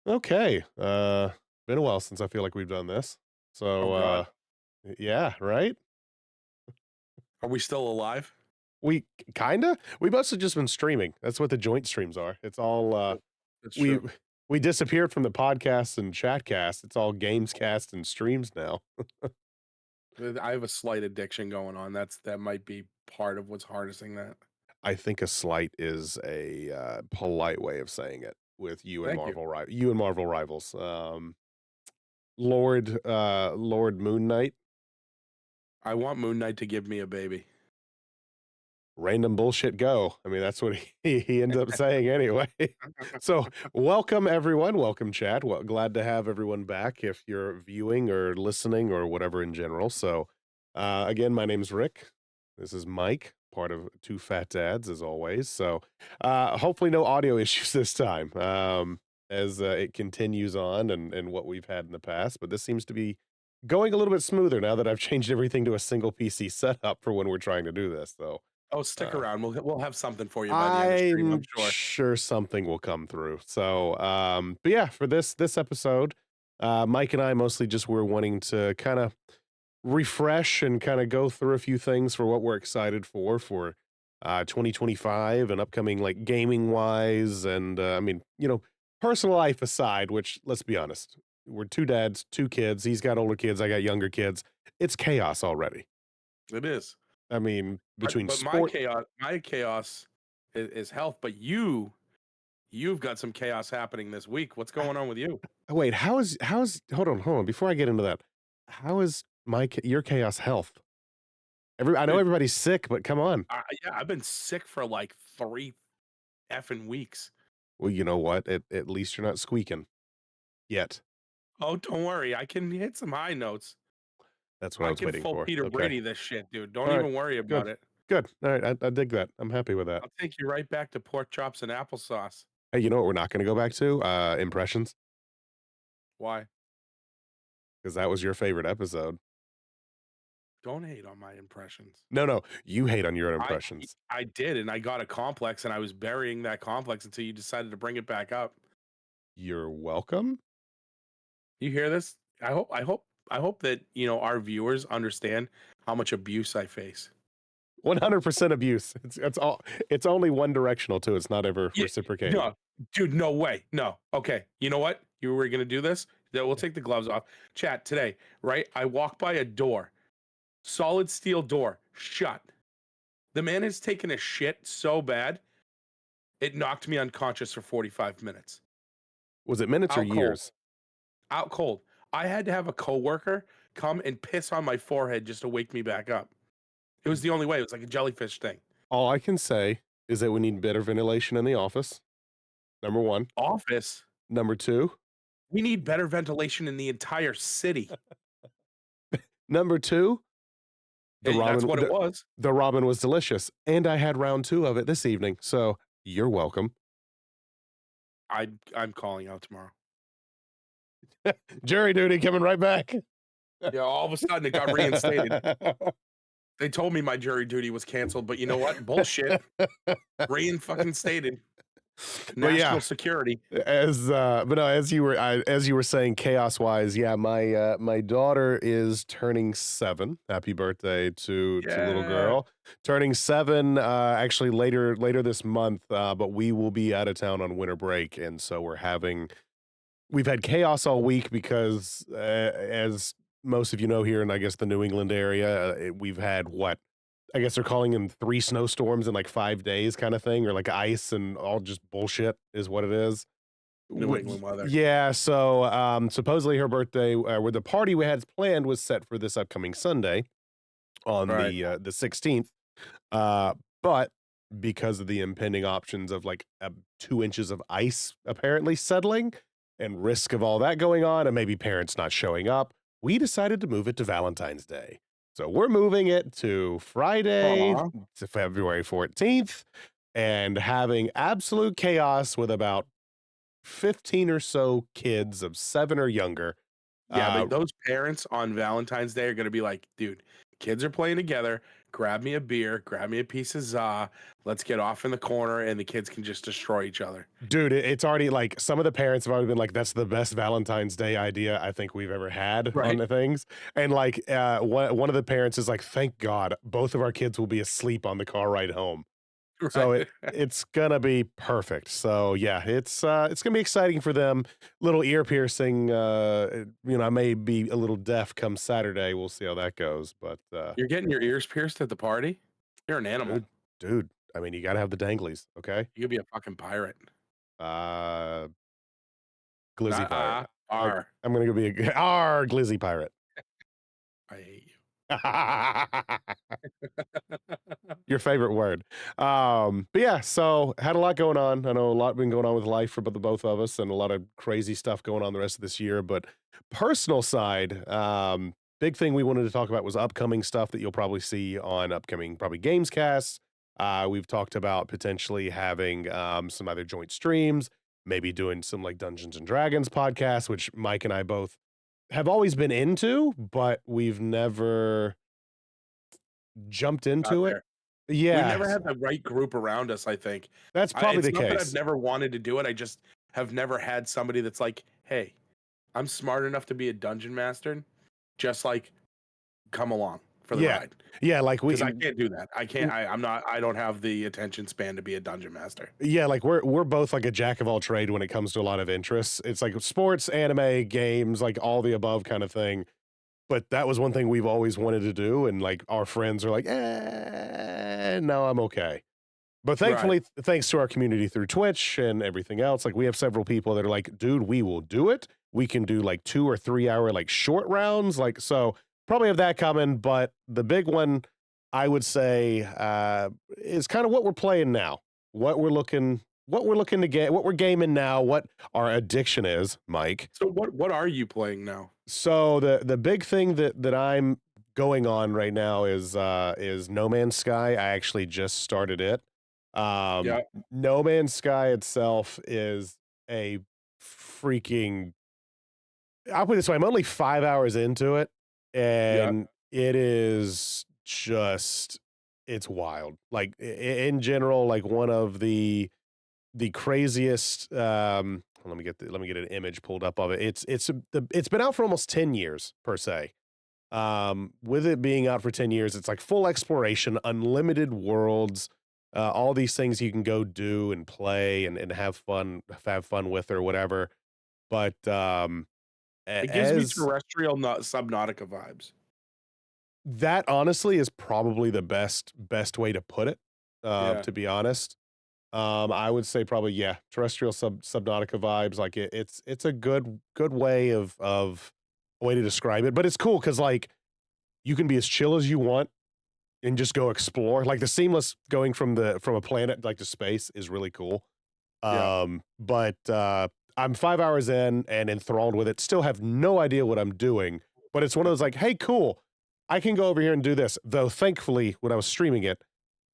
Okay. Been a while since I feel like we've done this. Oh So, God, yeah, right? are we still alive? We kinda. We must have just been streaming. That's what the joint streams are. It's all That's we true. we disappeared from the podcasts and chatcast. It's all games cast and streams now. I have a slight addiction going on. That might be part of what's harnessing that. I think a slight is a polite way of saying it with Thank you. You and Marvel rivals. Lord Moon Knight. I want Moon Knight to give me a baby. Random bullshit go. I mean, that's what he ends up saying anyway. So, welcome everyone. Welcome, chat. Well, glad to have everyone back if you're viewing or listening or whatever in general. So, again, my name's Rick. This is Mike, part of Two Fat Dads, as always. So, hopefully, no audio issues this time as it continues on and what we've had in the past. But this seems to be going a little bit smoother now that I've changed everything to a single PC setup for when we're trying to do this. So, Oh, stick uh, around. We'll have something for you by the end of stream, I'm I'm sure. sure something will come through. So, but yeah, for this episode, Mike and I mostly just were wanting to kind of refresh and kind of go through a few things for what we're excited for 2025 and upcoming like gaming wise and I mean, personal life aside, which let's be honest, we're two dads, two kids. He's got older kids, I got younger kids. It's chaos already. It is. I mean, between But sport. my chaos is health. But you've got some chaos happening this week. What's going on with you? Wait, how is hold on, before I get into that, how is your chaos health? I know Dude, everybody's sick, but come on. yeah, I've been sick for like 3 effing weeks. Well, you know what? At least you're not squeaking yet. Oh, don't worry. I can hit some high notes. That's what I I was can waiting full for. Peter Okay. Brady this shit, dude. Don't All right. even worry about Good. it. Good. All right. I dig that. I'm happy with that. I'll take you right back to pork chops and applesauce. Hey, you know what we're not going to go back to? Impressions, Why? because that was your favorite episode. Don't hate on my impressions. No, no, you hate on your own I impressions. I did, and I got a complex, and I was burying that complex until you decided to bring it back up. You're welcome. You hear this? I hope that our viewers understand how much abuse I face. 100% abuse. It's all. It's only one directional too. It's not ever Yeah, reciprocated. no, dude, no way. No. Okay. You know what? You were gonna do this? That we'll take the gloves off. Chat today, right? I walk by a door, solid steel door, shut. The man has taken a shit so bad, it knocked me unconscious for 45 minutes. Was it minutes or Out cold. years? Out cold. I had to have a coworker come and piss on my forehead just to wake me back up. It was the only way. It was like a jellyfish thing. All I can say is that we need better ventilation in the office. Number 1. Office. Number 2. We need better ventilation in the entire city. Number 2, That's what it was. the ramen was delicious, and I had round 2 of it this evening, so you're welcome. I'm calling out tomorrow. Jury duty coming right back. Yeah, all of a sudden it got reinstated. They told me my jury duty was canceled, but you know what? Bullshit. Fucking stated. But National yeah, security. but no, as you were saying chaos wise, yeah, my daughter is turning 7. Happy birthday to little Yeah. girl. Turning 7 actually later this month, but we will be out of town on winter break and so we've had chaos all week because as most of you know here in I guess the New England area, we've had what I guess they're calling them 3 snowstorms in, like, 5 days kinda thing, or, like, ice and all just bullshit is what it is. New W England weather. Yeah, so, supposedly her birthday, where the party we had planned was set for this upcoming Sunday on Right. the 16th, uh, but because of the impending options of, like, 2 inches of ice apparently settling and risk of all that going on and maybe parents not showing up, we decided to move it to Valentine's Day. So we're moving it to Friday, Aw. to February 14th, and having absolute chaos with about 15 or so kids of 7 or younger. Yeah, Uh, but those parents on Valentine's Day are gonna be like, "Dude, kids are playing together, grab me a beer, grab me a piece of za. Let's get off in the corner, and the kids can just destroy each other. Dude, it's already like some of the parents have already been like, "That's the best Valentine's Day idea I think we've ever had on Right. the things." And like, one of the parents is like, "Thank God, both of our kids will be asleep on the car ride home." So Right. it's gonna be perfect. So yeah, it's gonna be exciting for them. Little ear piercing. I may be a little deaf come Saturday. We'll see how that goes. But You're getting your ears pierced at the party? You're an animal. dude, dude, I mean, you gotta have the danglies, okay? You could be a fucking pirate. Uh, Glizzy Not pirate. I, R. I'm gonna go be a R glizzy pirate. I hate you. Your favorite word. But yeah, so had a lot going on. I know a lot been going on with life for the both of us and a lot of crazy stuff going on the rest of this year. But personal side, big thing we wanted to talk about was upcoming stuff that you'll probably see on upcoming probably Gamescasts. We've talked about potentially having some other joint streams, maybe doing some like Dungeons and Dragons podcasts, which Mike and I both have always been into, but we've never jumped Got into it. there. We've Yeah, never had the right group around us, I think. that's I probably it's the not that I've case. never wanted to do it, I just have never had somebody that's like, "Hey, I'm smart enough to be a dungeon master. Just, like, come along for the Yeah. ride." Yeah, like, Because we I can't do that. I can't I'm not I don't have the attention span to be a dungeon master. yeah, like, we're both, like, a jack of all trade when it comes to a lot of interests. It's like sports, anime, games, like, all the above kind of thing, but that was one thing we've always wanted to do, and, like, our friends are like, no, I'm okay." But Right. thankfully, thanks to our community through Twitch and everything else, like, we have several people that are like, "Dude, we will do it. We can do, like, 2 or 3 hour, like, short rounds," like, so probably have that coming, but the big one, I would say, is kinda what we're playing now. What we're looking to get what we're gaming now, what our addiction is, Mike. So what are you playing now? So the big thing that I'm going on right now is No Man's Sky. I actually just started it. Yeah, No Man's Sky itself is a freaking I'll put it this way, I'm only 5 hours into it, yeah. and it is just it's wild. Like, in general, like, one of the craziest, let me get an image pulled up of it. It's been out for almost 10 years per se. With it being out for 10 years, it's like full exploration, unlimited worlds, all these things you can go do and play and have fun with or whatever. But It gives me as terrestrial not Subnautica vibes. that honestly is probably the best way to put it, Yeah. to be honest. I would say probably, yeah, terrestrial Subnautica vibes. Like it's a good way of a way to describe it. But it's cool because like you can be as chill as you want and just go explore. Like the seamless going from a planet like to space is really cool. Yeah. But I'm 5 hours in and enthralled with it. Still have no idea what I'm doing, but it's one of those like, hey, cool. I can go over here and do this. Though thankfully, when I was streaming it,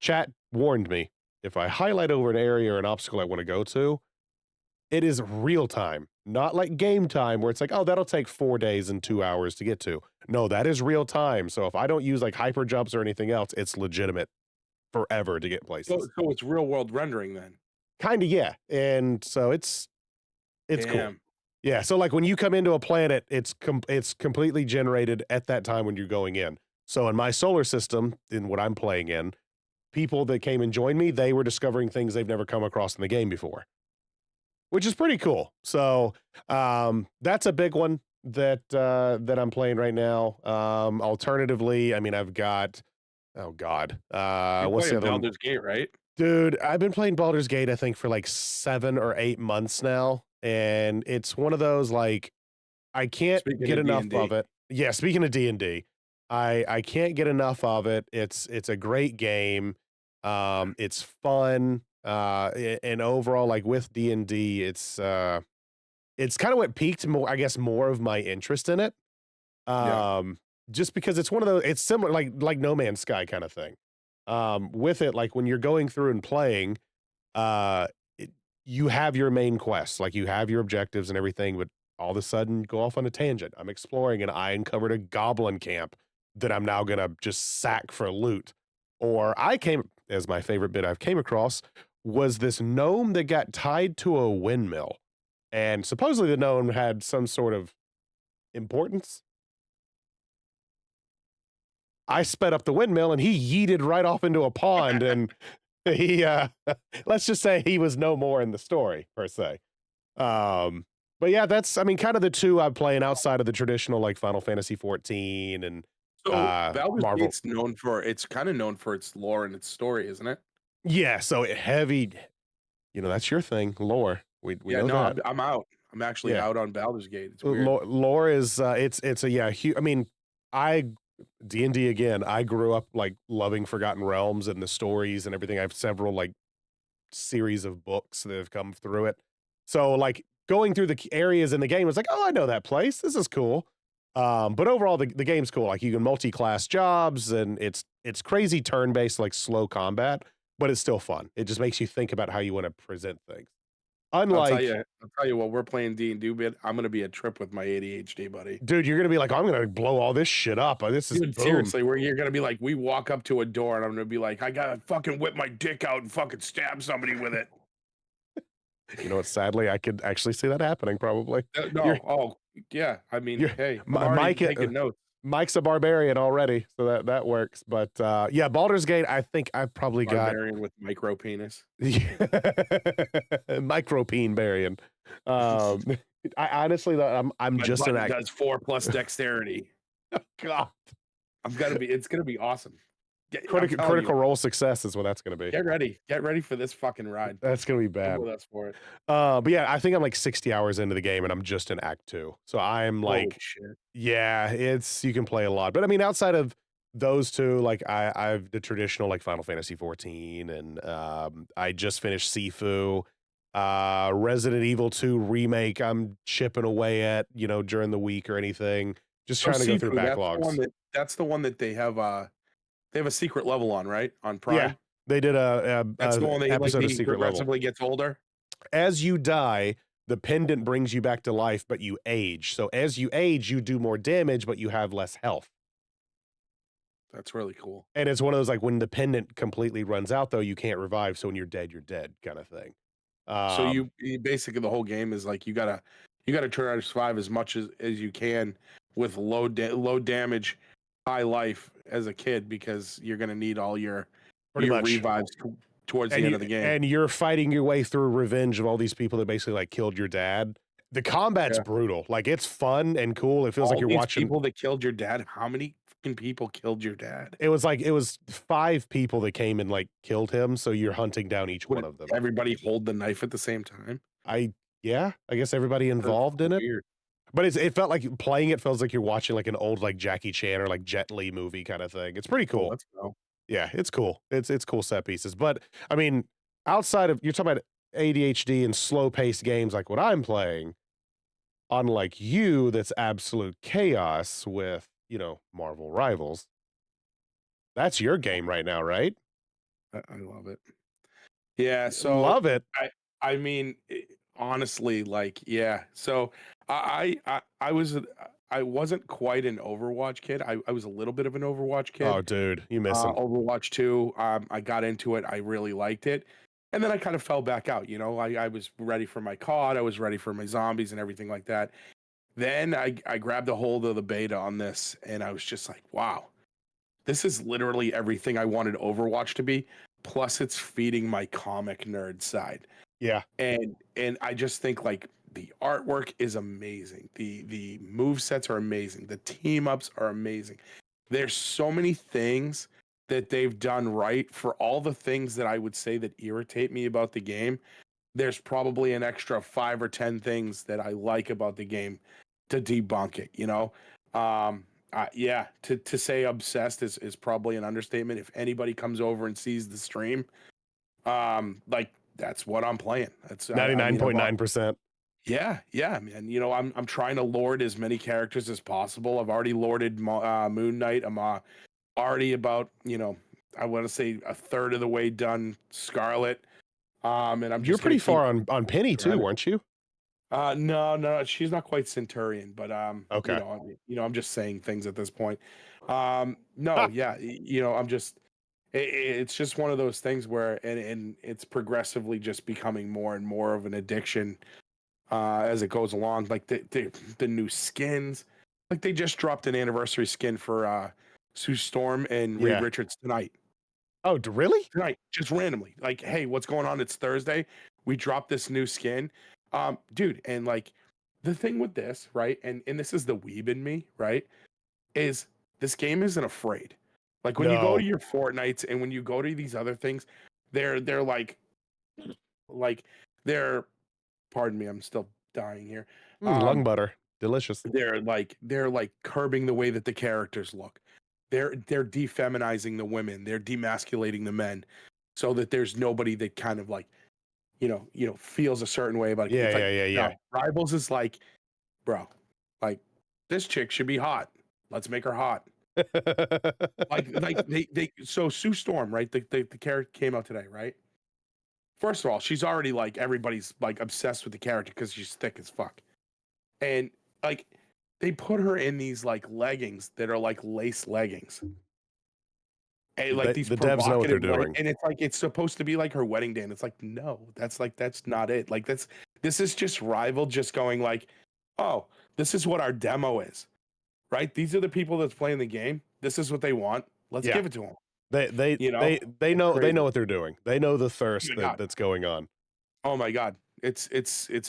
chat warned me if I highlight over an area or an obstacle I want to go to, it is real time, not like game time where it's like, oh, that'll take 4 days and 2 hours to get to. No, that is real time. So if I don't use like hyper jumps or anything else, it's legitimate forever to get So places. so it's real world rendering then. Kind of, yeah. And so it's cool. Damn. Yeah, so, like, when you come into a planet, it's completely generated at that time when you're going in. So, in my solar system, in what I'm playing in, people that came and joined me, they were discovering things they've never come across in the game before, which is pretty cool. So, that's a big one that I'm playing right now. Alternatively, I mean, I've got oh god, You're what's the playing other one? Baldur's Gate, right? Dude, I've been playing Baldur's Gate, I think, for like 7 or 8 months now, and it's one of those, like, I can't Speaking get of enough of D&D. it. Yeah, speaking of D&D, I can't get enough of it. It's a great game. It's fun, and overall, like, with D&D, it's kinda what piqued more I guess, more of my interest in it, Yeah. um, just because it's one of those it's similar like No Man's Sky kinda thing. With it, like, when you're going through and playing, uh, it you have your main quest, like, you have your objectives and everything, but all of a sudden, go off on a tangent. I'm exploring, and I uncovered a goblin camp that I'm now gonna just sack for loot. Or I came as my favorite bit I've came across was this gnome that got tied to a windmill, and supposedly the gnome had some sort of importance. I sped up the windmill and he yeeted right off into a pond and he let's just say he was no more in the story per se. Um but yeah, that's I mean kind of the two I'm playing outside of the traditional like Final Fantasy 14 and So Baldur's Marvel. Gate's known for it's kind of known for its lore and its story, isn't it? Yeah, so heavy, that's your thing, lore. We Yeah, know no, that. I'm out. I'm actually Yeah. out on Baldur's Gate. It's weird. Lore is it's a yeah, I mean, I D&D again, I grew up like loving Forgotten Realms and the stories and everything. I have several like series of books that have come through it. So like going through the areas in the game was like, "Oh, I know that place. This is cool." But overall the game's cool. Like you can multi-class jobs and it's crazy turn-based like slow combat, but it's still fun. It just makes you think about how you want to present things. Unlike I'll tell you what, we're playing D&D bit. I'm gonna be a trip with my ADHD, buddy. dude, you're going to be like, "I'm going to blow all this shit up. This is Dude, boom." seriously, where you're gonna be like, we walk up to a door and I'm gonna be like, I gotta fucking whip my dick out and fucking stab somebody with it. You know what? Sadly, I could actually see that happening probably. You're No, oh yeah. I mean, you're hey, I'm already Mike taking notes. Mike's a barbarian already, so that works. But yeah, Baldur's Gate, I think I've probably got Barbarian with micro penis. micropene barian. Um, I honestly though, I'm My just an button act. does 4 plus dexterity. God, It's gonna be awesome. I'm critical telling you, critical role success is what that's going to be. get ready for this fucking ride. That's going to be Come bad. with us for it. But yeah, I think I'm like 60 hours into the game and I'm just in Act 2. So I'm Holy like, shit. yeah, it's you can play a lot. But I mean, outside of those two, like I've the traditional like Final Fantasy 14 and I just finished Sifu. Resident Evil 2 remake, I'm chipping away at, during the week or anything. Just So trying to go through Sifu, backlogs. that's the one that they have a secret level on, right? On Yeah. Prime? They did That's the a one that episode of he Secret Level. progressively gets older? As you die, the pendant brings you back to life, but you age. So as you age, you do more damage, but you have less health. That's really cool. And it's one of those like when the pendant completely runs out, though, you can't revive. So when you're dead, kind of thing. So Um, you basically the whole game is like you gotta try to survive as much as you can with low damage, high life as a kid because you're gonna need all pretty your much. revives towards the end of the game. And you're fighting your way through revenge of all these people that basically like killed your dad. The combat's Yeah. brutal. Like it's fun and cool. It feels like All you're these watching. people that killed your dad, how many fucking people killed your dad? It was 5 people that came and like killed him. So you're hunting down each one Would of them. everybody hold the knife at the same time? Yeah, I guess everybody That's involved in it. weird. But it felt like playing it feels like you're watching like an old like Jackie Chan or like Jet Li movie kind of thing. It's pretty Cool, cool. let's go. Yeah, it's cool. It's cool set pieces. But I mean, outside of you're talking about ADHD and slow paced games like what I'm playing, unlike you, that's absolute chaos with, Marvel Rivals. That's your game right now, right? I love it. Yeah, so Love it. I mean, honestly, like, yeah. So I was I wasn't quite an Overwatch kid. I was a little bit of an Overwatch Oh, kid. dude, you missing. Overwatch 2, I got into it. I really liked it. And then I kind of fell back out. I was ready for my COD. I was ready for my zombies and everything like that. Then I grabbed a hold of the beta on this and I was just like, wow, this is literally everything I wanted Overwatch to be. Plus, it's feeding my comic nerd side. Yeah. And I just think like the artwork is amazing. The move sets are amazing. The team ups are amazing. There's so many things that they've done right for all the things that I would say that irritate me about the game. There's probably an extra 5 or 10 things that I like about the game to debunk it. Yeah, to say obsessed is probably an understatement. If anybody comes over and sees the stream, like that's what I'm playing. That's 99.9%. yeah, man. I'm trying to lord as many characters as possible. I've already lorded Moon Knight. I'm already about I want to say a third of the way done Scarlet. And I'm You're just gonna pretty keep far on Penny too, grinding. weren't you? No, she's not quite Centurion, but Okay. I'm just saying things at this point. No, yeah, I'm just It's just one of those things where, and it's progressively just becoming more and more of an addiction as it goes along. Like the new skins, like they just dropped an anniversary skin for Sue Storm and Reed Yeah. Richards tonight. Oh, really? Tonight, just randomly. Like, hey, what's going on? It's Thursday. We dropped this new skin, dude. And like the thing with this, right? And this is the weeb in me, right? Is this game isn't afraid. Like when you go to No. your Fortnites and when you go to these other things, they're like they're pardon me, I'm still dying here. Lung Um, butter. Delicious. they're like curbing the way that the characters look. They're defeminizing the women, they're demasculating the men so that there's nobody that kind of like, feels a certain way about it. Yeah, It's yeah, like, yeah, yeah. no, Rivals is like, bro, like this chick should be hot. Let's make her hot. Like they so Sue Storm, right? The character came out today, right? First of all, she's already like everybody's like obsessed with the character because she's thick as fuck. And like they put her in these like leggings that are like lace leggings. And like these The devs know what they're provocative like, doing. and it's like it's supposed to be like her wedding day. And it's like, no, that's not it. Like this is just Rival just going like, oh, this is what our demo is. Right? These are the people that's playing the game. This is what they want. Let's Yeah. give it to them. They they You know, they they it's know they know crazy. what they're doing. They know the Oh thirst my god. that's going on. Oh my god. It's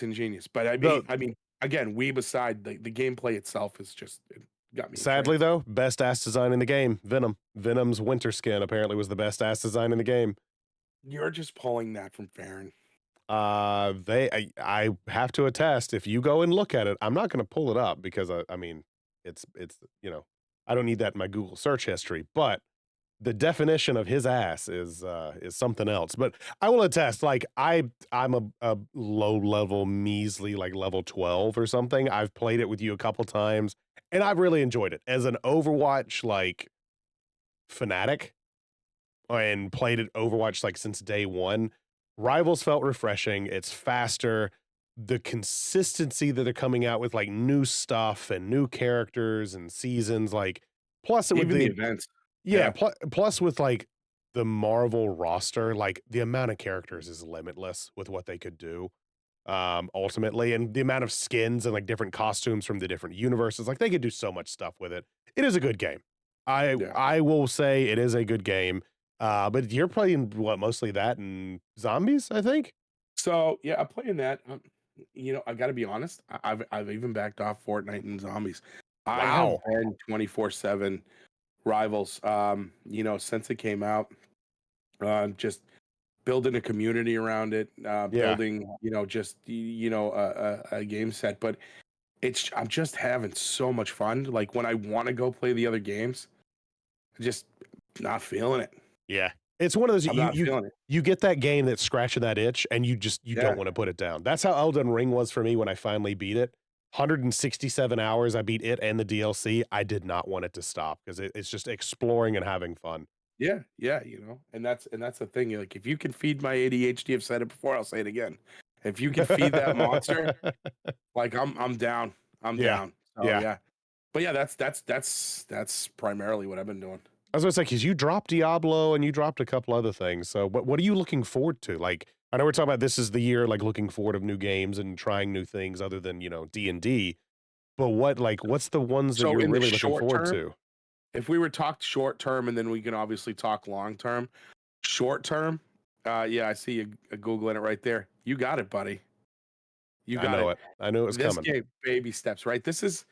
ingenious. But I mean, Though I mean, again, weeb aside, the gameplay itself is just it got me sadly intrigued. though, best ass design in the game, Venom. Venom's winter skin apparently was the best ass design in the game. You're just pulling that from Farron. I have to attest, if you go and look at it, I'm not gonna pull it up because I mean, it's I don't need that in my Google search history, but the definition of his ass is something else. But I will attest, like I'm a low level measly like level 12 or something. I've played it with you a couple times and I've really enjoyed it. As an Overwatch like fanatic and played it Overwatch like since day 1, Rivals felt refreshing. It's faster. The consistency that they're coming out with like new stuff and new characters and seasons like plus it with Even the the events. yeah, Yeah. plus with, like, the Marvel roster, like, the amount of characters is limitless with what they could do, ultimately, and the amount of skins and, like, different costumes from the different universes, like, they could do so much stuff with it. It is a good game. Yeah. I will say it is a good game, but you're playing, what, mostly that and zombies, I think? So yeah, I'm playing that. I got to be honest. I've even backed off Fortnite and zombies. I have Wow. been 24/7 Rivals. Since it came out, just building a community around it, Yeah. building, just a game set. But I'm just having so much fun. Like when I want to go play the other games, I'm just not feeling it. Yeah. It's one of those I'm not you feeling it. you get that game that's scratching that itch and you don't Yeah. wanna put it down. That's how Elden Ring was for me when I finally beat it. 167 hours, I beat it and the DLC. I did not want it to stop 'cause it's just exploring and having fun. Yeah, yeah, and that's the thing. Like, if you can feed my ADHD, I've said it before, I'll say it again. If you can feed that monster, like I'm down. I'm Yeah. down. So Yeah. yeah. But yeah, that's primarily what I've been doing. I was gonna say, 'cause you dropped Diablo and you dropped a couple other things, so what are you looking forward to? Like, I know we're talking about this is the year, like, looking forward of new games and trying new things other than, D&D, but what's the ones that So you're in the really looking short forward term, to? if we were talk short term, and then we can obviously talk long term. Short term, yeah, I see you googling it right there. You got it, buddy. You I got know it. it. I knew it was This coming. game, baby steps, right? This is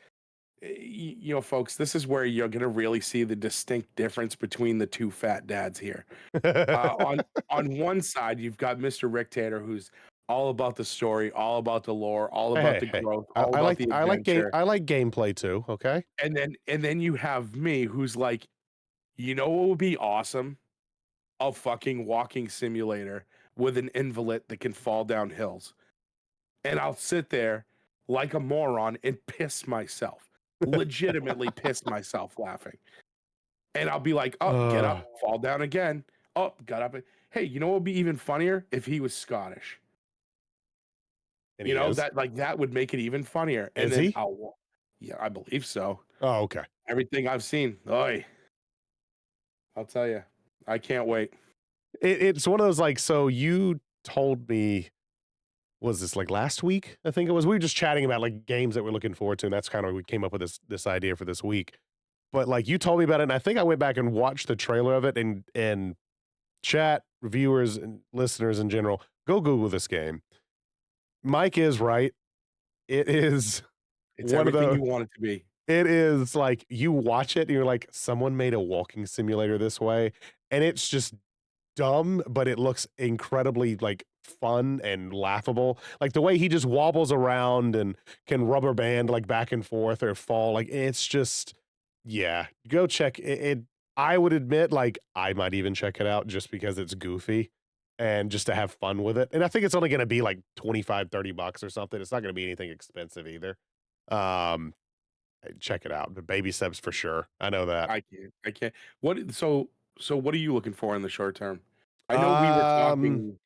folks, this is where you're gonna really see the distinct difference between the two fat dads here. On one side, you've got Mr. Rick Tater, who's all about the story, all about the lore, all Hey, about hey, the hey. growth, all about the adventure. I like gameplay too, okay? And then you have me, who's like, you know what would be awesome? A fucking walking simulator with an invalid that can fall down hills. And I'll sit there like a moron and piss myself. Legitimately piss myself laughing. And I'll be like, "Oh, get up, Ugh, fall down again. Oh, got up. Hey, you know what would be even funnier if he was Scottish? and he is? That would make it even funnier. And Is then he? yeah, I believe so. Oh, okay. Everything I've seen, oi, I'll tell you. I can't wait. It's one of those, like, so you told me, was this like last week? I think it was. We were just chatting about like games that we're looking forward to, and that's kind of we came up with this idea for this week. But like you told me about it, and I think I went back and watched the trailer of it, and chat viewers and listeners in general, go Google this game. Mike is right. It is It's one of everything the. you want it to be. It is like you watch it, and you're like, someone made a walking simulator this way, and it's just dumb, but it looks incredibly like fun and laughable. Like the way he just wobbles around and can rubber band like back and forth or fall. Like it's just, yeah, go check it. I would admit, like, I might even check it out just because it's goofy and just to have fun with it. And I think it's only going to be like 25, $30 or something. It's not going to be anything expensive either. Um, check it out. The baby steps for sure. I know that. I can't. I can't. So what are you looking for in the short term? I know we were Um, talking.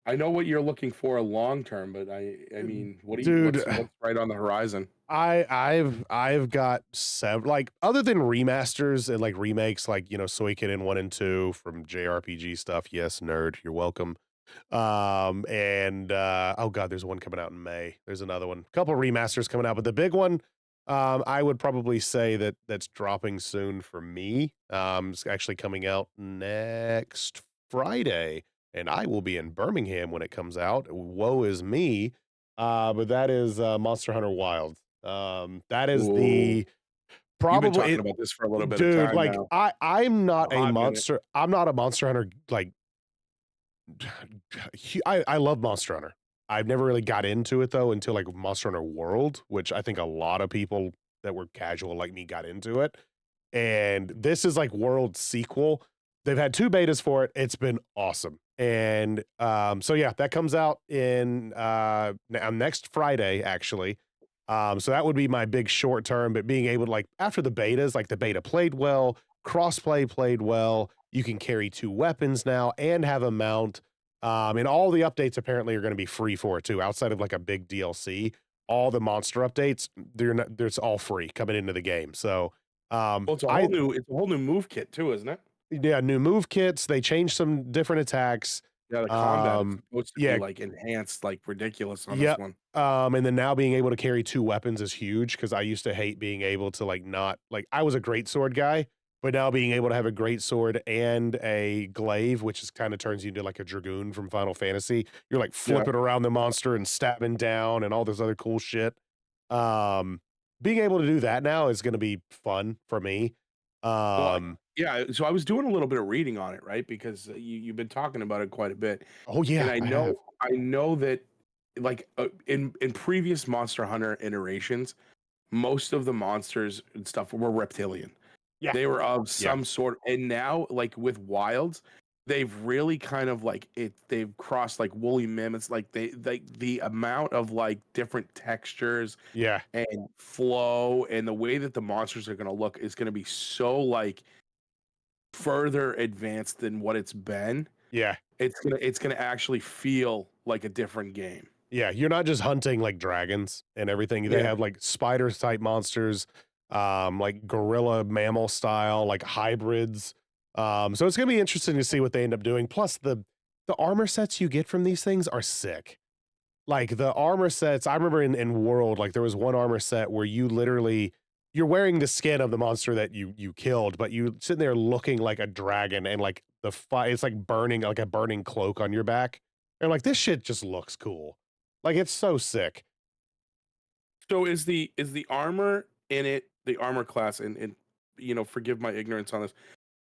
I know what you're looking for long term, but I mean, what do you dude, what's right on the horizon? I've got several, like, other than remasters and like remakes, like, you know, Suikoden 1 and 2 from JRPG stuff. Yes, nerd, you're welcome. And oh god, there's one coming out in May. There's another one. Couple remasters coming out, but the big one, I would probably say that that's dropping soon for me. It's actually coming out next Friday, and I will be in Birmingham when it comes out. Woe is me. But that is Monster Hunter Wild. That is Ooh, the you've been probably talking it, about this for a little bit of dude. time Like now, I'm not a a hot minute. monster. I'm not a Monster Hunter like I love Monster Hunter. I've never really got into it though until like Monster Hunter World, which I think a lot of people that were casual like me got into it. And this is like World sequel. They've had 2 betas for it. It's been awesome. And so yeah, that comes out in next Friday actually. So that would be my big short term, but being able to like after the betas, like the beta played well, crossplay played well. You can carry 2 weapons now and have a mount. And all the updates apparently are going to be free for it too, outside of like a big DLC. All the monster updates, they're not, it's all free coming into the game. So Well, I it's a whole new move kit too, isn't it? yeah, new move kits. They changed some different attacks. Yeah, the combat is Um, supposed to be yeah, like enhanced, like ridiculous on this yep. one. And then now being able to carry 2 weapons is huge because I used to hate being able to like not like I was a great sword guy, but now being able to have a great sword and a glaive, which is kind of turns you into like a dragoon from Final Fantasy. You're like Yeah. flipping around the monster and stabbing down and all this other cool shit. Um, being able to do that now is going to be fun for me. Well, Um, yeah. So I was doing a little bit of reading on it, right? Because you've been talking about it quite a bit, oh and yeah, I have. I know that like in previous Monster Hunter iterations, most of the monsters and stuff were reptilian. Yeah, They were of yeah, some sort, and now like with Wilds, they've really kind of like it. They've crossed like woolly mammoths. Like they like the amount of like different textures yeah, and flow and the way that the monsters are going to look is going to be so like further advanced than what it's been. yeah. It's gonna actually feel like a different game. Yeah, you're not just hunting like dragons and everything. They Yeah. have like spider type monsters, like gorilla mammal style, like hybrids. So it's gonna be interesting to see what they end up doing. Plus the armor sets you get from these things are sick. Like the armor sets, I remember in World, like there was one armor set where you literally you're wearing the skin of the monster that you killed, but you sitting there looking like a dragon and like the fight it's like burning like a burning cloak on your back. And like this shit just looks cool. Like it's so sick. So is the armor in it the armor class and forgive my ignorance on this.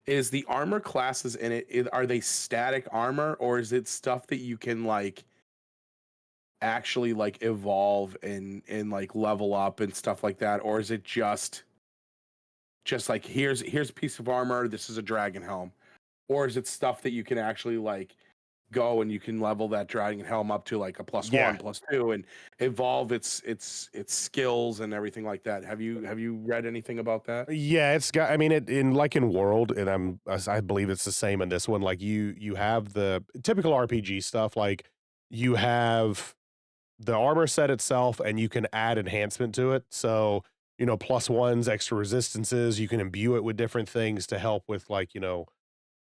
Is the armor classes in it are they static armor or is it stuff that you can like actually like evolve and like level up and stuff like that or is it just like here's a piece of armor, this is a dragon helm, or is it stuff that you can actually like go and you can level that dragon helm up to like a plus Yeah. one plus two and evolve its skills and everything like that. Have you read anything about that? Yeah, it's got I mean it in like in World and I believe it's the same in this one. Like you have the typical RPG stuff like you have the armor set itself and you can add enhancement to it. So, you know, plus ones, extra resistances, you can imbue it with different things to help with like, you know,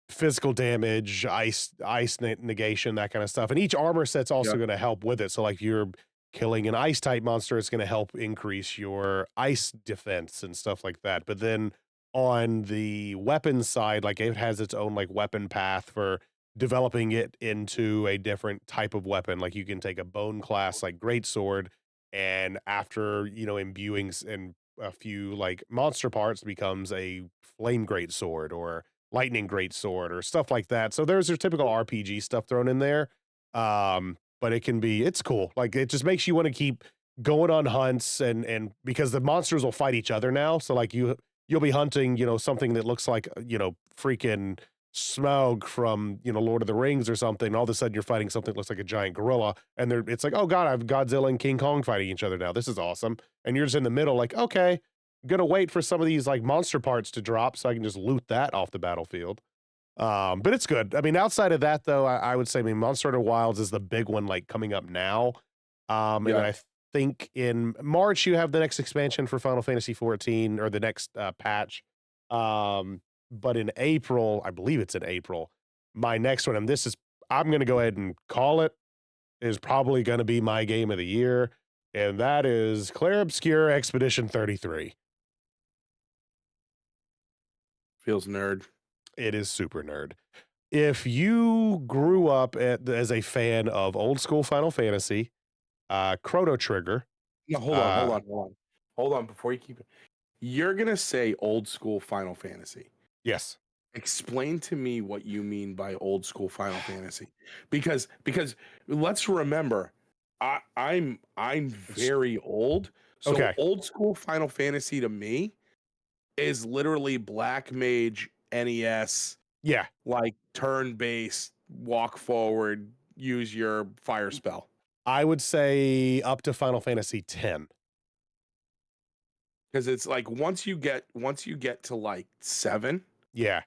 physical damage, ice negation, that kind of stuff. And each armor set's also Yeah. going to help with it. So like you're killing an ice type monster, it's going to help increase your ice defense and stuff like that. But then on the weapon side, like it has its own like weapon path for developing it into a different type of weapon. Like you can take a bone class like greatsword, and after imbuing and a few like monster parts becomes a flame greatsword or lightning greatsword or stuff like that. So there's your typical RPG stuff thrown in there. But it's cool. Like it just makes you want to keep going on hunts and because the monsters will fight each other now. So like you'll be hunting, something that looks like, freaking Smaug from, Lord of the Rings or something. And all of a sudden you're fighting something that looks like a giant gorilla. And it's like, oh God, I have Godzilla and King Kong fighting each other now. This is awesome. And you're just in the middle, like, okay, gonna wait for some of these like monster parts to drop so I can just loot that off the battlefield. But it's good. I mean, outside of that though, I would say, I mean, Monster Hunter Wilds is the big one like coming up now. And then Yeah. I think in March you have the next expansion for Final Fantasy 14 or the next patch. But in April, I believe it's in April, my next one, and I'm gonna go ahead and call it, is probably gonna be my game of the year, and that is Clair Obscur Expedition 33. Feels nerd. It is super nerd. If you grew up as a fan of old school Final Fantasy, Chrono Trigger, No, hold on, hold uh, on, hold on. Hold on before you keep it. You're gonna say old school Final Fantasy. yes, Explain to me what you mean by old school Final Fantasy. Because let's remember, I'm it's very old. So okay, old school Final Fantasy to me is literally Black Mage NES, yeah, like turn-based, walk forward, use your fire spell. I would say up to Final Fantasy 10. Because it's like once you get to like 7, Yeah,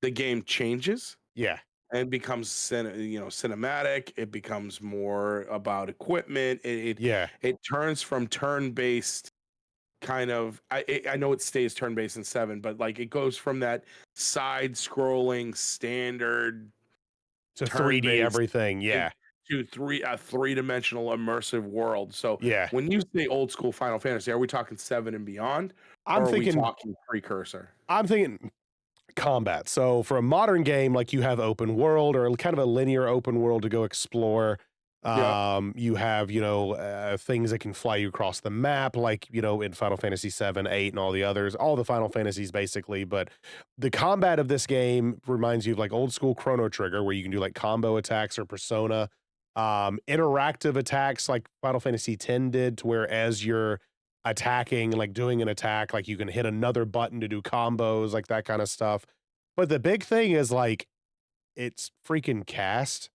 the game changes yeah, and becomes cinematic. It becomes more about equipment. yeah. It turns from turn-based kind of I know it stays turn-based in 7, but like it goes from that side-scrolling standard To 3D turn-based everything. in Yeah, to a three-dimensional immersive world. So yeah. when you say old school Final Fantasy, are we talking 7 and beyond, I'm or are we thinking, talking precursor? I'm thinking combat. So for a modern game, like you have open world or kind of a linear open world to go explore. Yeah. You have, things that can fly you across the map, like, in Final Fantasy 7, 8, and all the others, all the Final Fantasies basically. But the combat of this game reminds you of like old school Chrono Trigger, where you can do like combo attacks or persona, interactive attacks like Final Fantasy 10 did, to where as you're attacking, like doing an attack, like you can hit another button to do combos, like that kind of stuff. But the big thing is like it's freaking cast.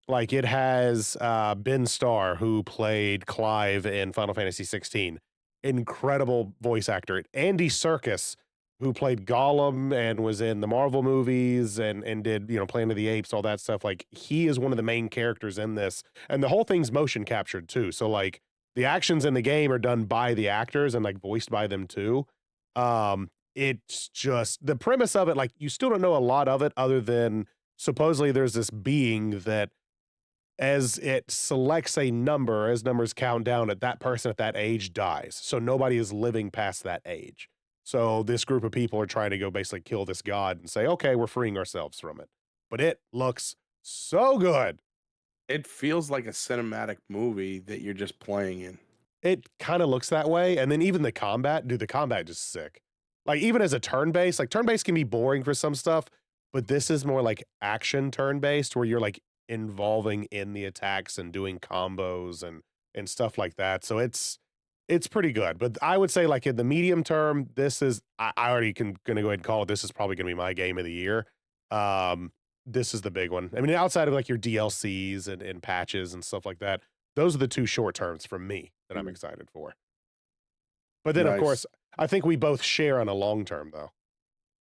Like it has Ben Starr, who played Clive in Final Fantasy 16. Incredible voice actor. Andy Serkis, who played Gollum and was in the Marvel movies and did, Planet of the Apes, all that stuff. Like he is one of the main characters in this. And the whole thing's motion captured too. So like the actions in the game are done by the actors and like voiced by them too. It's just the premise of it, like you still don't know a lot of it other than supposedly there's this being that as it selects a number, as numbers count down, at that person at that age dies. So nobody is living past that age. So this group of people are trying to go basically kill this god and say, okay, we're freeing ourselves from it. But it looks so good. It feels like a cinematic movie that you're just playing in. It kind of looks that way. And then even the combat, dude, the combat just sick. Like even as a turn based, like turn based can be boring for some stuff, but this is more like action turn based where you're like involving in the attacks and doing combos and stuff like that. So it's pretty good. But I would say like in the medium term, this is I already gonna go ahead and call it, this is probably gonna be my game of the year. Um this is the big one. I mean, outside of like your DLCs and patches and stuff like that, those are the two short terms from me that I'm Mm. excited for. But then of Nice. course, I think we both share on a long term though.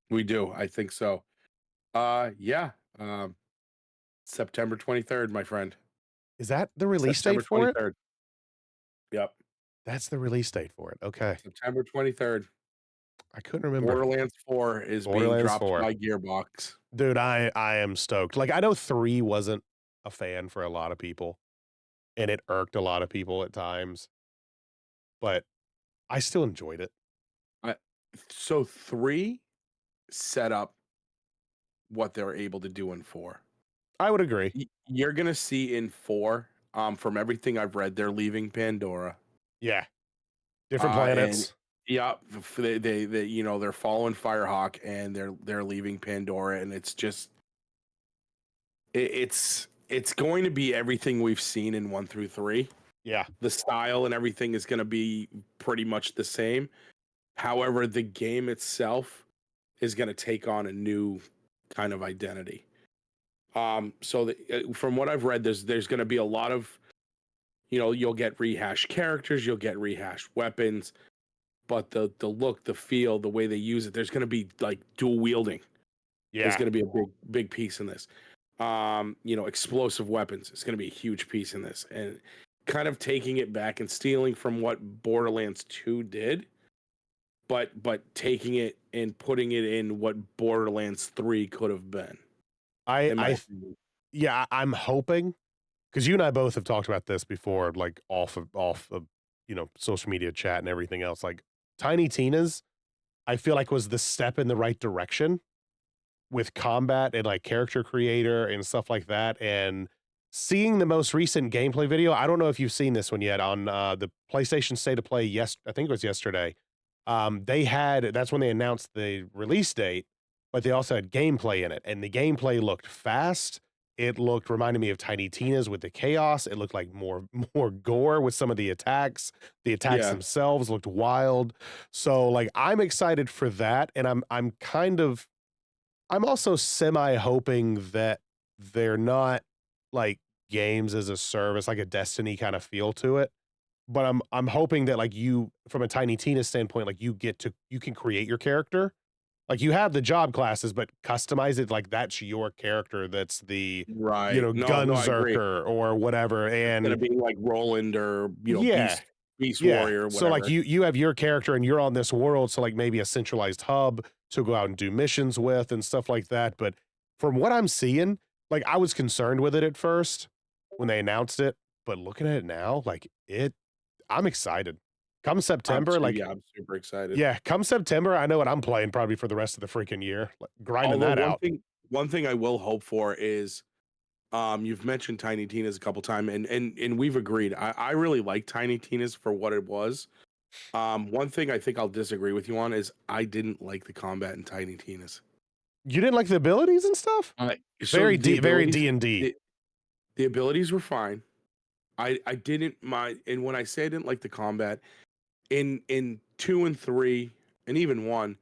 We do. I think so. Yeah. Um, September 23rd, my friend. Is that the release date September for it? 23rd. Yep. That's the release date for it. Okay. September 23rd. I couldn't remember. Borderlands 4 is being Borderlands dropped 4. by Gearbox. Dude, I am stoked. Like, I know 3 wasn't a fan for a lot of people, and it irked a lot of people at times, but I still enjoyed it. I so 3 set up what they're able to do in 4. I would agree. You're gonna see in 4, from everything I've read, they're leaving Pandora. Yeah. Different And planets. yeah, they you know, they're following Firehawk and they're leaving Pandora, and it's just it's going to be everything we've seen in 1 through 3. Yeah. The style and everything is gonna be pretty much the same. However, the game itself is gonna take on a new kind of identity. From what I've read, there's going to be a lot of, you'll get rehashed characters, you'll get rehashed weapons, but the look, the feel, the way they use it, there's going to be like dual wielding is Yeah. going to be a big piece in this. Explosive weapons is going to be a huge piece in this, and kind of taking it back and stealing from what Borderlands 2 did, but taking it and putting it in what Borderlands 3 could have been, I in my I opinion. yeah, I'm hoping, because you and I both have talked about this before, like, off of, social media chat and everything else, like, Tiny Tina's, I feel like was the step in the right direction with combat and, like, character creator and stuff like that, and seeing the most recent gameplay video, I don't know if you've seen this one yet on, the PlayStation State of Play, I think it was yesterday. They had that's when they announced the release date, but they also had gameplay in it, and the gameplay looked fast. It reminded me of Tiny Tina's with the chaos. It looked like more gore with some of the attacks. The attacks Yeah. themselves looked wild. So, like, I'm excited for that, and I'm also semi hoping that they're not like games as a service, like a Destiny kind of feel to it. But I'm hoping that, like, you from a Tiny Tina standpoint, like, you can create your character. Like, you have the job classes, but customize it like that's your character that's the, Right. No, I agree. Gunzerker or whatever, Instead and of being like Roland or, yeah. Beast Yeah. Warrior or So, like, whatever. you have your character and you're on this world, so, like, maybe a centralized hub to go out and do missions with and stuff like that, but from what I'm seeing, like, I was concerned with it at first when they announced it, but looking at it now, like, I'm excited. Come September, like, I'm super excited. yeah, come September, I know what I'm playing probably for the rest of the freaking year, like, grinding Although that out. one thing I will hope for is, you've mentioned Tiny Tina's a couple times, and we've agreed. I really like Tiny Tina's for what it was. One thing I think I'll disagree with you on is I didn't like the combat in Tiny Tina's. You didn't like the abilities and stuff? So Very D&D. the abilities were fine. I didn't mind, and when I say I didn't like the combat in 2 and 3 and even 1,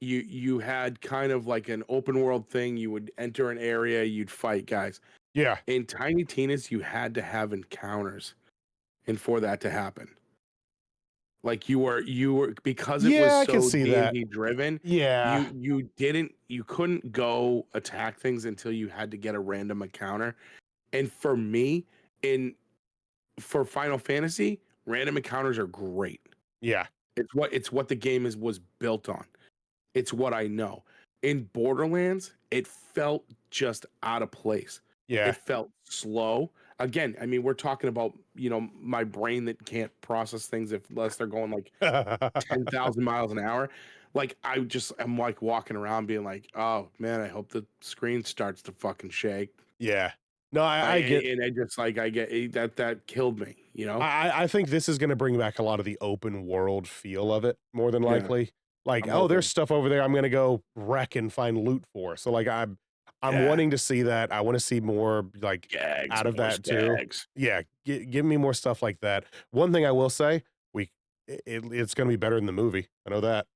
you had kind of like an open world thing. You would enter an area, you'd fight guys. Yeah. In Tiny Tina's, you had to have encounters, and for that to happen, like you were because it was Yeah, I can so see that. D&D driven, Yeah. you couldn't go attack things until you had to get a random encounter. And for me, in for Final Fantasy, random encounters are great. Yeah. It's what the game was built on. It's what I know. In Borderlands, it felt just out of place. Yeah. It felt slow. Again, I mean, we're talking about, my brain that can't process things unless they're going like 10,000 miles an hour. Like I'm like walking around being like, "Oh, man, I hope the screen starts to fucking shake." Yeah. No, I I get and I just like I get that killed me, you know? I think this is gonna bring back a lot of the open world feel of it more than Yeah, likely. Like, I'm "Oh, there's hoping. stuff over there I'm gonna go wreck and find loot for." So, like, I'm Yeah. wanting to see that. I wanna see more, like, Skags, out of more that too. Skags. Yeah, give me more stuff like that. One thing I will say, it's gonna be better than the movie. I know that.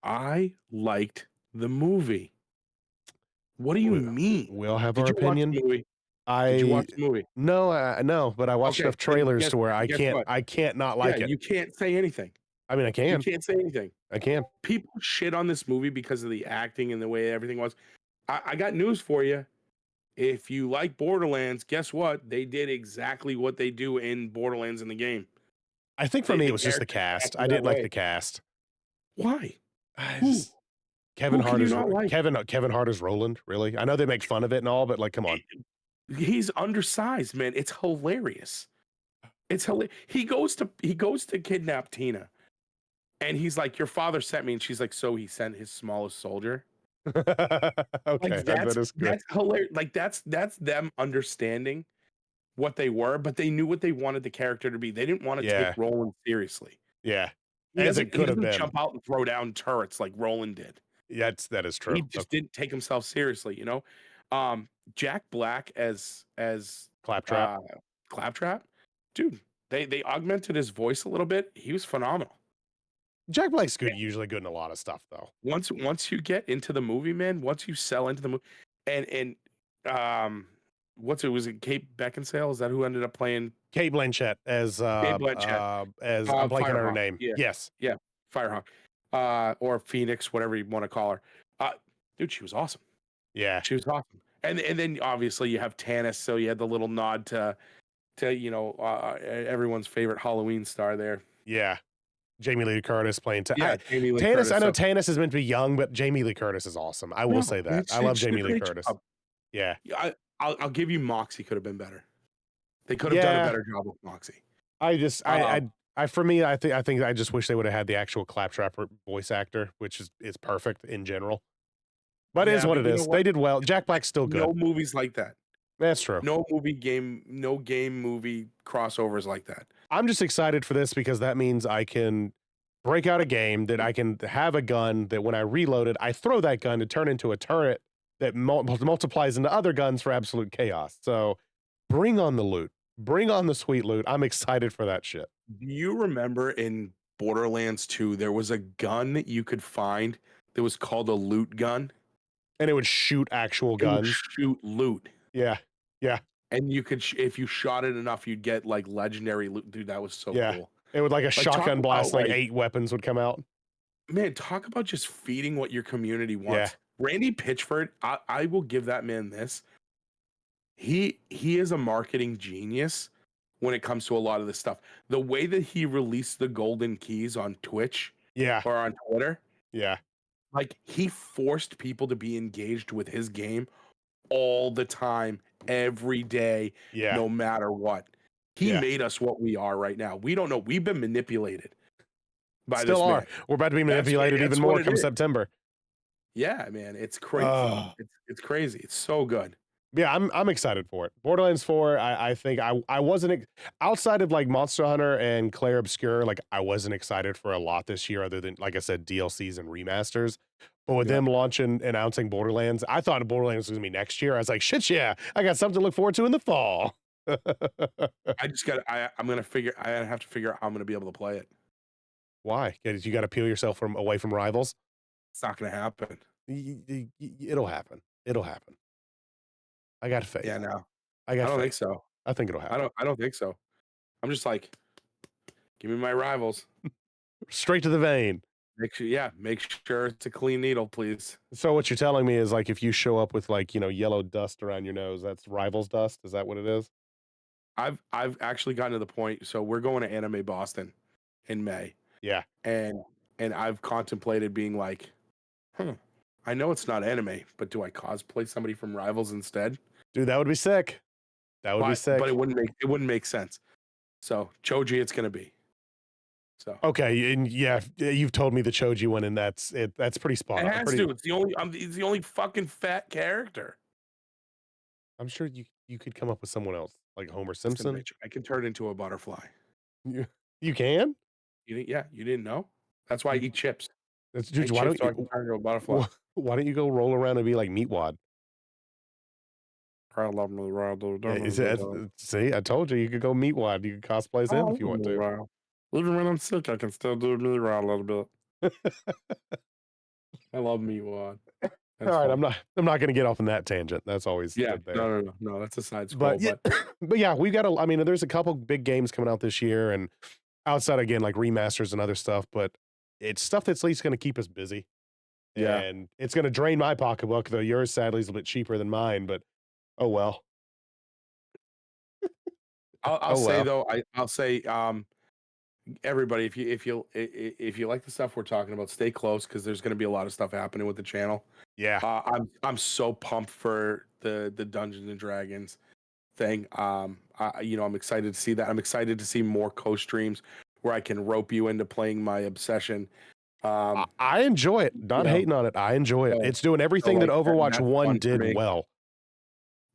I liked the movie. What do you We mean? we all have Did our you watch opinion. the movie? Did you I watch the movie? no, but I watched Okay, enough then trailers to where guess what? I can't not Yeah, like it. you can't say anything. I mean, You can't say anything. I can. People shit on this movie because of the acting and the way everything was. I got news for you. If you like Borderlands, guess what? They did exactly what they do in Borderlands in the game. I think for me, The it was just the characters cast. acted I that didn't like way. the cast. Why? I Who? just Kevin Who can Hart you is not like? Kevin Hart is Roland, really? I know they make fun of it and all, but, like, come on. He's undersized, man. It's hilarious. It's hilarious. He goes to kidnap Tina, and he's like, "Your father sent me," and she's like, "So he sent his smallest soldier." Like Okay, that is good. that's hilarious. Like that's them understanding what they were, but they knew what they wanted the character to be. They didn't want to take Yeah, Roland seriously. yeah, He as it doesn't he could have doesn't been. jump out and throw down turrets like Roland did. Yeah, that is He true. just didn't take himself seriously, you know? Jack Black as Claptrap. uh Claptrap, dude, they augmented his voice a little bit. He was phenomenal. Jack Black's good, usually good in a lot of stuff, though. Once you get into the movie, man, once you sell into the movie, and um, what's it was it Kate Beckinsale? Is that who ended up playing Cate Blanchett Kate Blanchett? as I'm blanking on her Firehawk, name. yeah, Yes. yeah, Firehawk, or Phoenix, whatever you want to call her. Dude, she was awesome. Yeah. She was awesome. And then obviously you have Tanis, so you had the little nod to everyone's favorite Halloween star there. Yeah. Jamie Lee Curtis playing Yeah, Jamie Lee Tanis. Curtis. I know So Tanis is meant to be young, but Jamie Lee Curtis is awesome. I will no, say that. man, I love she did Jamie a Lee great Curtis. job. Yeah. Yeah, I'll give you Moxie could have been better. They could have done a Yeah. better job with Moxie. I just Um, for me, I think I just wish they would have had the actual Claptrap voice actor, which is perfect in general. But it is yeah, what but it you know is. They what? did well. Jack Black's still good. No movies like that. That's true. No game movie crossovers like that. I'm just excited for this because that means I can break out a game that I can have a gun that when I reload it, I throw that gun to turn into a turret that multiplies into other guns for absolute chaos. So bring on the loot. Bring on the sweet loot. I'm excited for that shit. Do you remember in Borderlands 2 there was a gun that you could find that was called a loot gun? And it would shoot actual It would guns. shoot loot. Yeah. Yeah. And you could if you shot it enough, you'd get like legendary loot. Dude, that was so Yeah. cool. It would like a Like talk shotgun blast, about like like 8 weapons would come out. man, talk about just feeding what your community Yeah. wants. Randy Pitchford, I will give that man this. He is a marketing genius when it comes to a lot of this stuff. The way that he released the golden keys on Twitch Yeah. or on Twitter, Yeah. like he forced people to be engaged with his game all the time, every day, Yeah. no matter what. He Yeah. made us what we are right now. We don't know. We've been manipulated by Still this are. man. We're about to be That's manipulated even more what it come is. September. Yeah, man, it's crazy. Oh. It's crazy. It's so good. Yeah, I'm excited for it. Borderlands 4, I think I wasn't outside of like Monster Hunter and Claire Obscure, like I wasn't excited for a lot this year other than like I said DLCs and remasters. But with Yeah. them announcing Borderlands, I thought Borderlands was gonna be next year. I was like, shit, yeah, I got something to look forward to in the fall. I just got I'm gonna figure I have to figure out how I'm gonna be able to play it. Why? You got to peel yourself from away from rivals. It's not gonna happen. It'll happen. It'll happen. I got faith. Yeah, no. I I got don't faith. think so. I think it'll happen. I don't think so. I'm just like, give me my rivals. Straight to the vein. Make sure it's a clean needle, please. So what you're telling me is like if you show up with like, yellow dust around your nose, that's rivals dust? Is that what it is? I've actually gotten to the point. So we're going to Anime Boston in May, Yeah. and I've contemplated being like, I know it's not anime, but do I cosplay somebody from Rivals instead? Dude, that would be sick. That would be sick. But it wouldn't make sense. So Choji, it's gonna be. So Okay, and yeah, you've told me the Choji one, and that's it. That's pretty spot it on. has to. It's the only fucking fat character. I'm sure you could come up with someone else, like Homer Listen, Simpson. Rich, I can turn into a butterfly. You can? You didn't know? That's why I eat chips. Dude, I why don't so I can turn into a butterfly. why don't you go roll around and be like Meatwad? See, I told you you could go Meatwad. You could cosplay as him if you want to. Even when I'm sick, I can still do me around a little bit. I love Meatwad. All right, I'm not going to get off on that tangent. That's always good there. No. That's a side scroll. But yeah, we've got I mean, there's a couple big games coming out this year, and outside again like remasters and other stuff. But it's stuff that's at least going to keep us busy. Yeah, and it's going to drain my pocketbook, though yours sadly is a bit cheaper than mine. But oh well. I'll say though, I'll say everybody, if you like the stuff we're talking about, stay close because there's going to be a lot of stuff happening with the channel. Yeah. I'm so pumped for the Dungeons and Dragons thing. I'm excited to see that. I'm excited to see more co-streams where I can rope you into playing my obsession. I enjoy it. Not know, hating on it. I enjoy it. so It's doing everything that like Overwatch that's 1 fun for did me. well.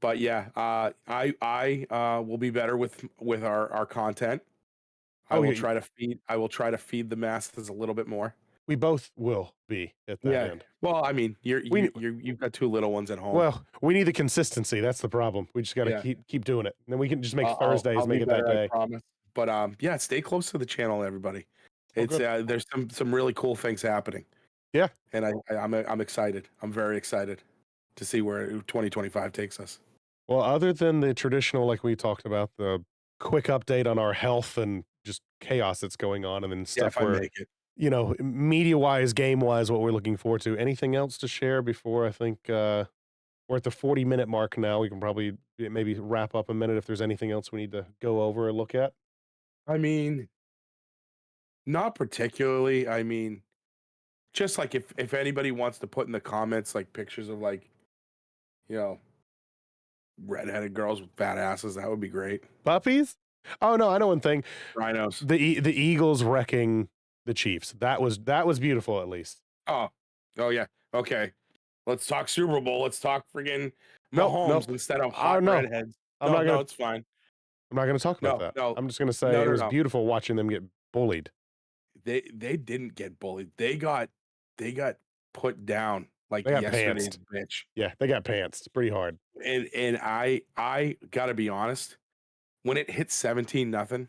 But yeah, I will be better with our content. I will try to feed the masses a little bit more. We both will be at that end. Well, I mean, you've got 2 little ones at home. Well, we need the consistency. That's the problem. We just got to keep doing it. And then we can just make Thursdays I'll make be it better, that day. I promise. But yeah, stay close to the channel, everybody. It's there's some really cool things happening. Yeah. And I'm excited. I'm very excited to see where 2025 takes us. Well, other than the traditional, like we talked about, the quick update on our health and just chaos that's going on, and then stuff where, media-wise, game-wise, what we're looking forward to. Anything else to share before I think we're at the 40-minute mark now? We can probably maybe wrap up a minute if there's anything else we need to go over or look at. I mean, not particularly. I mean, just like if anybody wants to put in the comments like pictures of like, redheaded girls with fat asses, that would be great. Puppies? Oh no, I know one thing. Rhinos. The Eagles wrecking the Chiefs. That was beautiful, at least. Oh yeah. Okay. Let's talk Super Bowl. Let's talk friggin' Mahomes instead of hot redheads. No, it's fine. I'm not going to talk about that. No. I'm just going to say it was beautiful watching them get bullied. They didn't get bullied. They got put down like they got yesterday's pantsed. bitch. Yeah, they got pantsed pretty hard. And I gotta be honest, when it hit 17-0,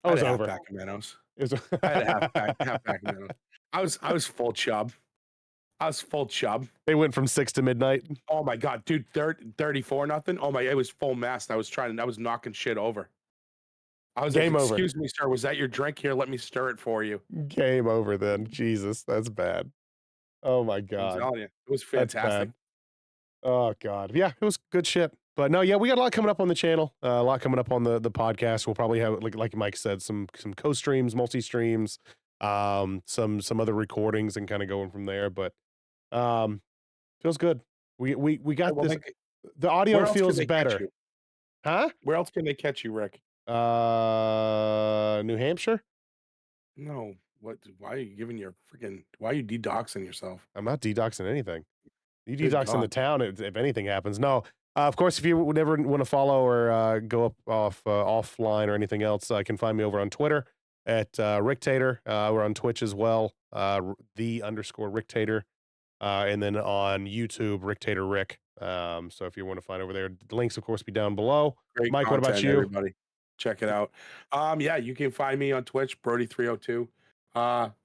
I was over. Half-pack of Mennos. I had a half-pack of Mennos. I was full chub. They went from 6 to midnight. Oh my god, dude, 34-0. Oh my, it was full mast. I was knocking shit over. I was Game like, over. Excuse me, sir, was that your drink? Here, let me stir it for you. Game over then. Jesus, that's bad. Oh my god. I'm telling you, it was fantastic. Oh god. Yeah, it was good shit. But no, yeah, we got a lot coming up on the channel. A lot coming up on the podcast. We'll probably have, like Mike said, some co-streams, multi-streams, some other recordings and kind of going from there. But feels good. We got this. The audio feels better. Huh? Where else can they catch you, Rick? New Hampshire? No. What? Why are you giving your freaking? Why are you de-doxing yourself? I'm not de-doxing anything. You de-doxing the town if anything happens. No. Of course, if you would never want to follow or go up offline or anything else, you can find me over on Twitter at Ricktator. We're on Twitch as well, _Ricktator, and then on YouTube, Ricktator Rick. So if you want to find over there, the links, of course, be down below. Great Mike, content, what about you? Everybody, check it out. Yeah, you can find me on Twitch, Brody302.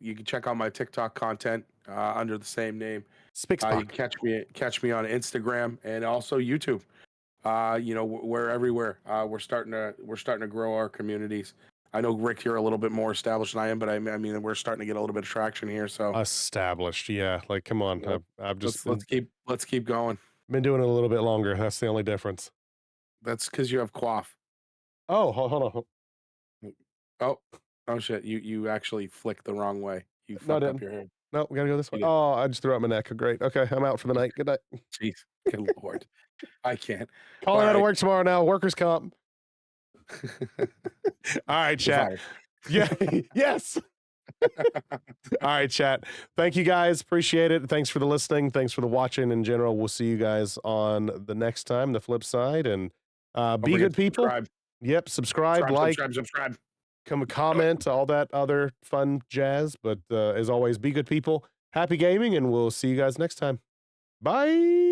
You can check out my TikTok content under the same name. You can catch me on Instagram and also YouTube. We're everywhere. We're starting to grow our communities. I know, Rick, you're a little bit more established than I am, but I mean, we're starting to get a little bit of traction here. So established, yeah. Like, come on, I've just let's keep going. Been doing it a little bit longer. That's the only difference. That's because you have quaff. Oh, hold on. Oh shit! You actually flicked the wrong way. You fucked up your head. No, we gotta go this way. Oh, I just threw out my neck. Great. Okay, I'm out for the night. Good night. Jeez, good lord, I can't. Calling out of work tomorrow now. Workers' comp. All right, chat. Yeah. Yes. All right, chat. Thank you guys. Appreciate it. Thanks for the listening. Thanks for the watching in general. We'll see you guys on the next time, the flip side, and be good people. Subscribe. Yep. Subscribe, like, comment, all that other fun jazz. But as always, be good people. Happy gaming, and we'll see you guys next time. Bye.